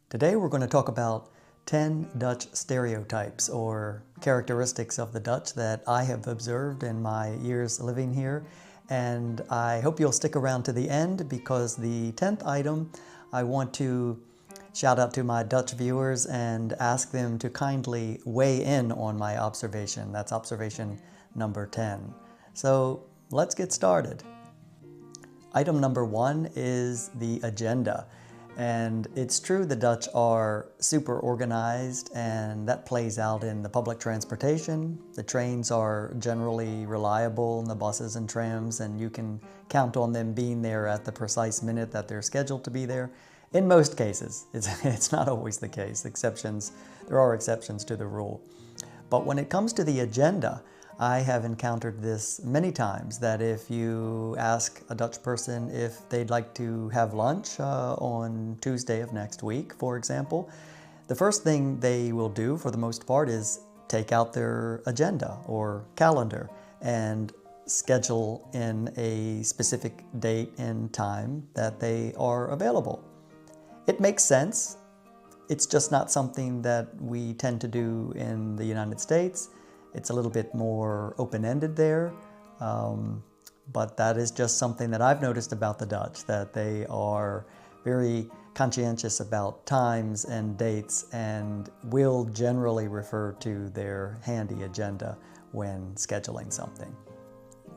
Today we're going to talk about 10 Dutch stereotypes or characteristics of the Dutch that I have observed in my years living here. And I hope you'll stick around to the end because the 10th item, I want to shout out to my Dutch viewers and ask them to kindly weigh in on my observation. That's observation number 10. So let's get started. Item number 1 is the agenda. And it's true the Dutch are super organized, and that plays out in the public transportation. The trains are generally reliable, and the buses and trams, and you can count on them being there at the precise minute that they're scheduled to be there. In most cases, it's not always the case. There are exceptions to the rule. But when it comes to the agenda, I have encountered this many times, that if you ask a Dutch person if they'd like to have lunch on Tuesday of next week, for example, the first thing they will do for the most part is take out their agenda or calendar and schedule in a specific date and time that they are available. It makes sense. It's just not something that we tend to do in the United States. It's a little bit more open-ended there, but that is just something that I've noticed about the Dutch, that they are very conscientious about times and dates and will generally refer to their handy agenda when scheduling something.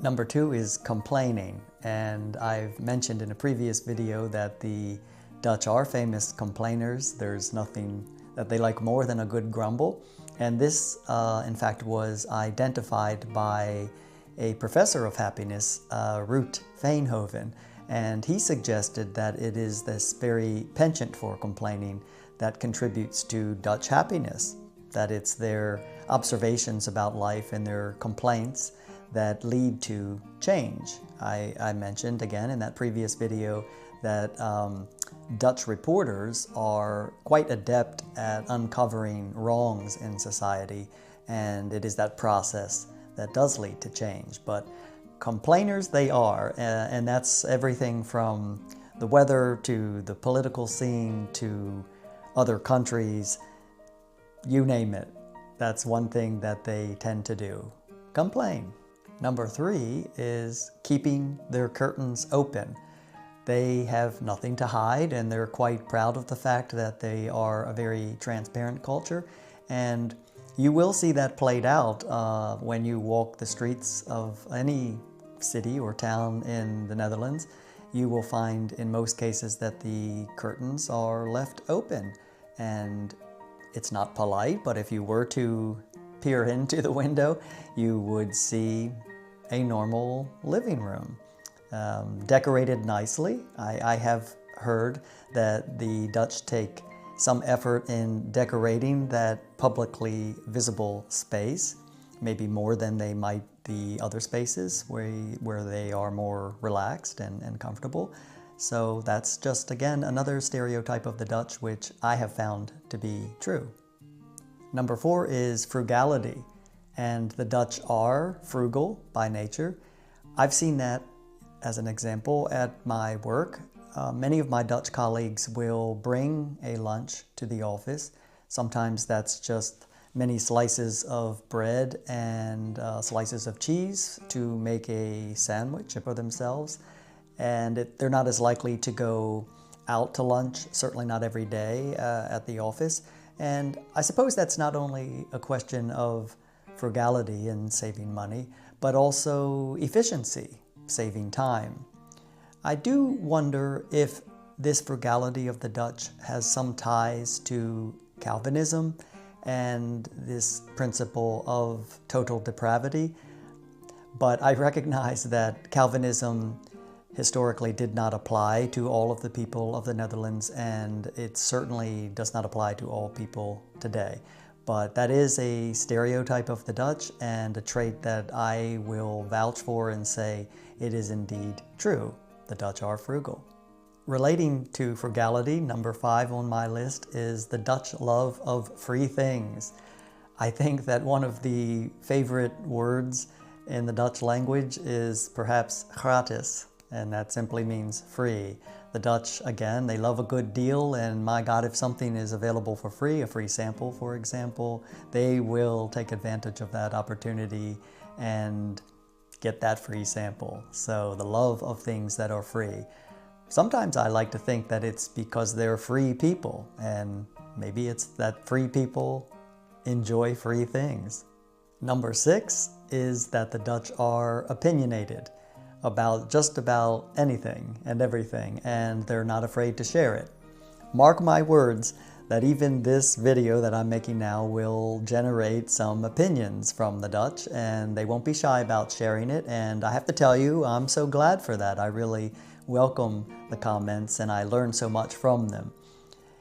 Number 2 is complaining, and I've mentioned in a previous video that the Dutch are famous complainers. There's nothing that they like more than a good grumble. And this, in fact, was identified by a professor of happiness, Ruud Veenhoven, and he suggested that it is this very penchant for complaining that contributes to Dutch happiness, that it's their observations about life and their complaints that lead to change. I mentioned again in that previous video that Dutch reporters are quite adept at uncovering wrongs in society, and it is that process that does lead to change. But complainers they are, and that's everything from the weather to the political scene to other countries, you name it. That's one thing that they tend to do, complain. Number 3 is keeping their curtains open. They have nothing to hide, and they're quite proud of the fact that they are a very transparent culture. And you will see that played out when you walk the streets of any city or town in the Netherlands. You will find in most cases that the curtains are left open. And it's not polite, but if you were to peer into the window, you would see a normal living room. Decorated nicely. I have heard that the Dutch take some effort in decorating that publicly visible space, maybe more than they might the other spaces where they are more relaxed and comfortable. So that's just, again, another stereotype of the Dutch which I have found to be true. Number 4 is frugality, and the Dutch are frugal by nature. I've seen that as an example, at my work, many of my Dutch colleagues will bring a lunch to the office. Sometimes that's just many slices of bread and slices of cheese to make a sandwich for themselves. And they're not as likely to go out to lunch, certainly not every day at the office. And I suppose that's not only a question of frugality and saving money, but also efficiency, saving time. I do wonder if this frugality of the Dutch has some ties to Calvinism and this principle of total depravity, but I recognize that Calvinism historically did not apply to all of the people of the Netherlands, and it certainly does not apply to all people today. But that is a stereotype of the Dutch and a trait that I will vouch for and say it is indeed true. The Dutch are frugal. Relating to frugality, number 5 on my list is the Dutch love of free things. I think that one of the favorite words in the Dutch language is perhaps gratis. and that simply means free. The Dutch, again, they love a good deal, and my God, if something is available for free, a free sample, for example, they will take advantage of that opportunity and get that free sample. So the love of things that are free. Sometimes I like to think that it's because they're free people, and maybe it's that free people enjoy free things. Number 6 is that the Dutch are opinionated about just about anything and everything, and they're not afraid to share it. Mark my words that even this video that I'm making now will generate some opinions from the Dutch, and they won't be shy about sharing it, and I have to tell you, I'm so glad for that. I really welcome the comments, and I learn so much from them.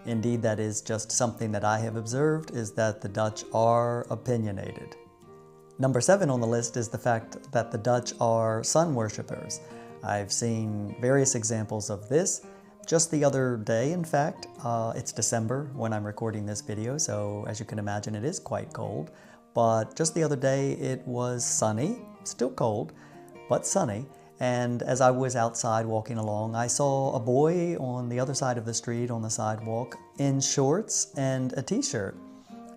Indeed, that is just something that I have observed, is that the Dutch are opinionated. Number 7 on the list is the fact that the Dutch are sun worshippers. I've seen various examples of this. Just the other day, in fact, it's December when I'm recording this video, so as you can imagine, it is quite cold. But just the other day, it was sunny, still cold, but sunny. And as I was outside walking along, I saw a boy on the other side of the street on the sidewalk in shorts and a t-shirt.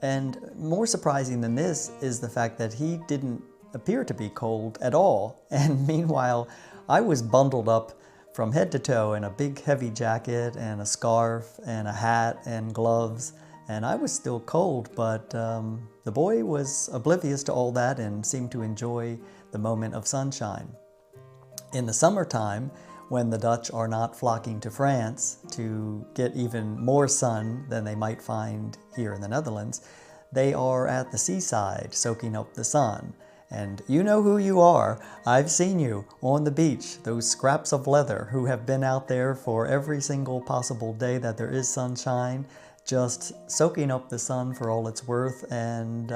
And more surprising than this is the fact that he didn't appear to be cold at all. And meanwhile, I was bundled up from head to toe in a big heavy jacket and a scarf and a hat and gloves. And I was still cold, but the boy was oblivious to all that and seemed to enjoy the moment of sunshine. In the summertime, when the Dutch are not flocking to France to get even more sun than they might find here in the Netherlands, they are at the seaside soaking up the sun. And you know who you are. I've seen you on the beach, those scraps of leather who have been out there for every single possible day that there is sunshine, just soaking up the sun for all it's worth. And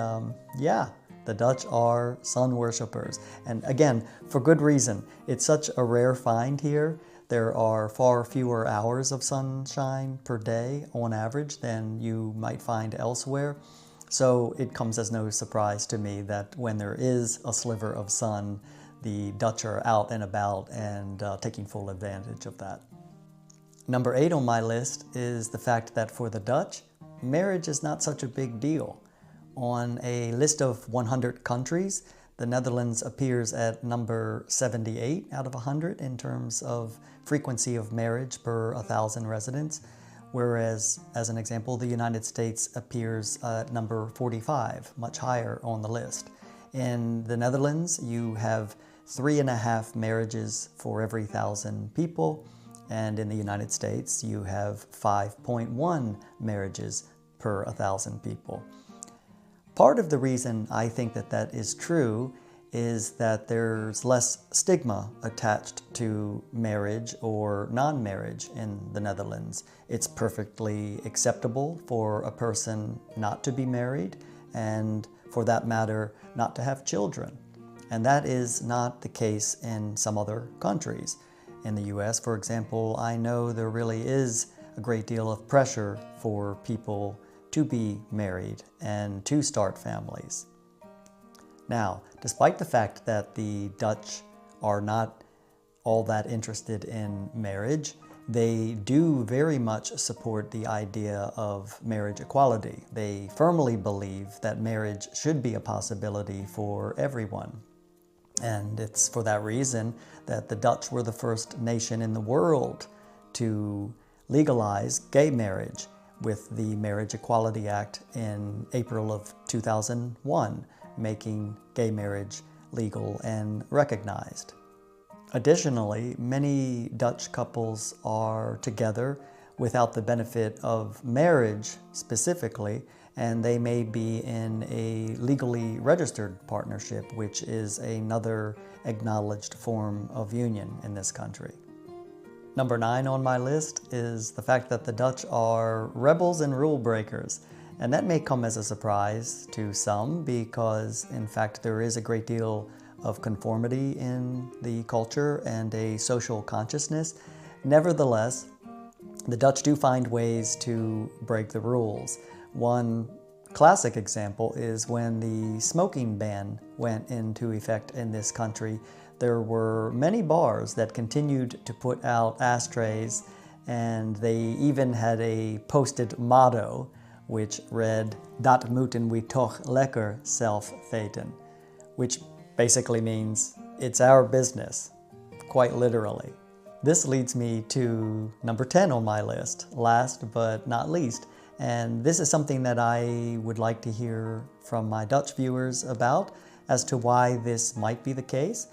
yeah, the Dutch are sun worshippers. And again, for good reason. It's such a rare find here. There are far fewer hours of sunshine per day on average than you might find elsewhere. So it comes as no surprise to me that when there is a sliver of sun, the Dutch are out and about and taking full advantage of that. Number 8 on my list is the fact that for the Dutch, marriage is not such a big deal. On a list of 100 countries, the Netherlands appears at number 78 out of 100 in terms of frequency of marriage per 1,000 residents, whereas, as an example, the United States appears at number 45, much higher on the list. In the Netherlands, you have 3.5 marriages for every 1,000 people, and in the United States, you have 5.1 marriages per 1,000 people. Part of the reason I think that that is true is that there's less stigma attached to marriage or non-marriage in the Netherlands. It's perfectly acceptable for a person not to be married and, for that matter, not to have children. And that is not the case in some other countries. In the US, for example, I know there really is a great deal of pressure for people to be married and to start families. Now, despite the fact that the Dutch are not all that interested in marriage, they do very much support the idea of marriage equality. They firmly believe that marriage should be a possibility for everyone. And it's for that reason that the Dutch were the first nation in the world to legalize gay marriage with the Marriage Equality Act in April of 2001, making gay marriage legal and recognized. Additionally, many Dutch couples are together without the benefit of marriage specifically, and they may be in a legally registered partnership, which is another acknowledged form of union in this country. Number 9 on my list is the fact that the Dutch are rebels and rule breakers. And that may come as a surprise to some because, in fact, there is a great deal of conformity in the culture and a social consciousness. Nevertheless, the Dutch do find ways to break the rules. One classic example is when the smoking ban went into effect in this country. there were many bars that continued to put out ashtrays, and they even had a posted motto which read, "Dat moeten we toch lekker zelf weten," which basically means, "It's our business," quite literally. This leads me to number 10 on my list, last but not least. And this is something that I would like to hear from my Dutch viewers about as to why this might be the case.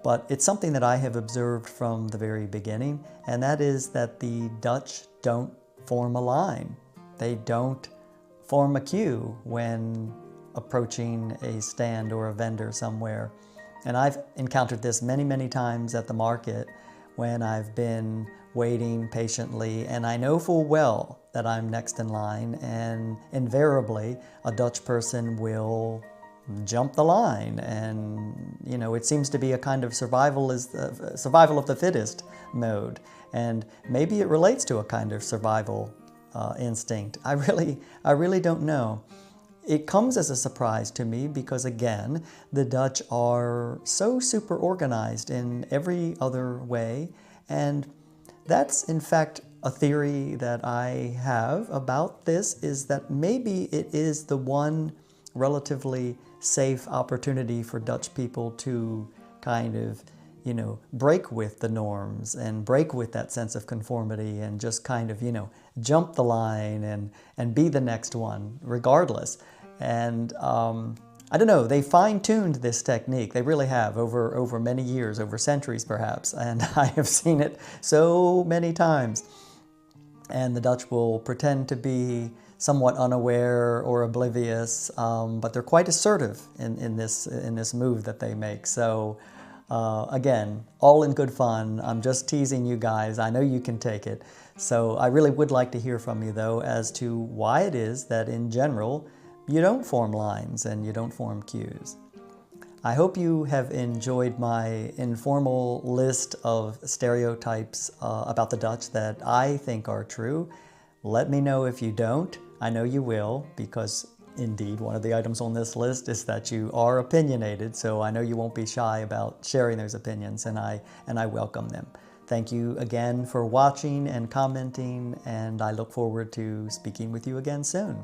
But it's something that I have observed from the very beginning, and that is that the Dutch don't form a line. They don't form a queue when approaching a stand or a vendor somewhere. And I've encountered this many, many times at the market when I've been waiting patiently, and I know full well that I'm next in line, and invariably a Dutch person will jump the line, and it seems to be a kind of survival of the fittest mode, and maybe it relates to a kind of survival instinct. I really don't know. It comes as a surprise to me because, again, the Dutch are so super organized in every other way, and that's in fact a theory that I have about this, is that maybe it is the one relatively safe opportunity for Dutch people to kind of, break with the norms and break with that sense of conformity and just kind of, jump the line and be the next one regardless. And I don't know, they fine-tuned this technique. They really have over many years, over centuries perhaps, and I have seen it so many times. And the Dutch will pretend to be somewhat unaware or oblivious, but they're quite assertive in this move that they make. So again, all in good fun. I'm just teasing you guys. I know you can take it. So I really would like to hear from you, though, as to why it is that in general you don't form lines and you don't form queues. I hope you have enjoyed my informal list of stereotypes about the Dutch that I think are true. Let me know if you don't. I know you will, because indeed one of the items on this list is that you are opinionated, so I know you won't be shy about sharing those opinions, and I welcome them. Thank you again for watching and commenting, and I look forward to speaking with you again soon.